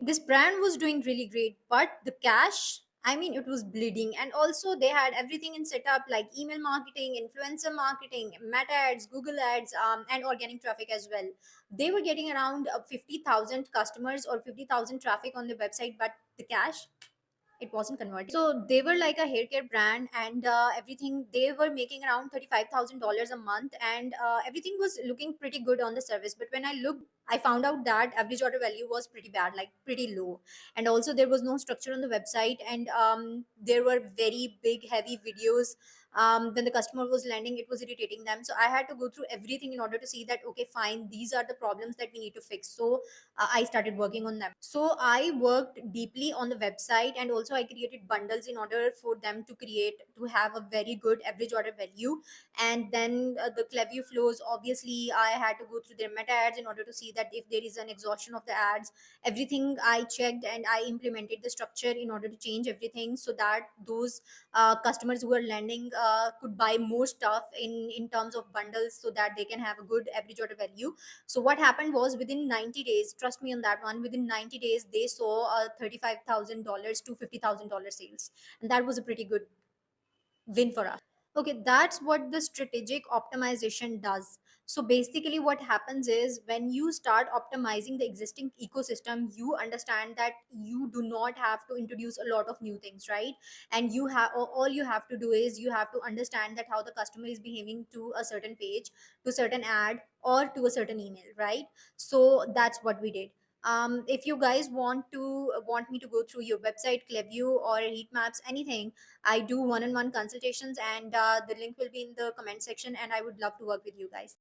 This brand was doing really great, but the cash, I mean, it was bleeding. And also they had everything in setup, like email marketing, influencer marketing, meta ads, Google ads, and organic traffic as well. They were getting around 50,000 customers or 50,000 traffic on the website, but the cash, it wasn't converting. So they were like a hair care brand, and everything, they were making around $35,000 a month, and everything was looking pretty good on the service. But when I looked, I found out that average order value was pretty bad, like pretty low. And also there was no structure on the website, and there were very big heavy videos. Then the customer was landing, it was irritating them. So I had to go through everything in order to see that, okay, fine, these are the problems that we need to fix. So I started working on them. So I worked deeply on the website, and also I created bundles in order for them to have a very good average order value. And then the Cleview flows, obviously I had to go through their meta ads in order to see that if there is an exhaustion of the ads, everything I checked, and I implemented the structure in order to change everything so that those customers who are landing could buy more stuff in terms of bundles, so that they can have a good average order value. So what happened was, within 90 days, trust me on that one, within 90 days they saw a $35,000 to $50,000 sales, and that was a pretty good win for us. Okay, that's what the strategic optimization does. So basically what happens is, when you start optimizing the existing ecosystem, you understand that you do not have to introduce a lot of new things, right? And you have, all you have to do is, you have to understand that how the customer is behaving to a certain page, to certain ad, or to a certain email, right? So that's what we did. If you guys want me to go through your website, Cleview or heat maps, anything, I do one-on-one consultations, and the link will be in the comment section, and I would love to work with you guys.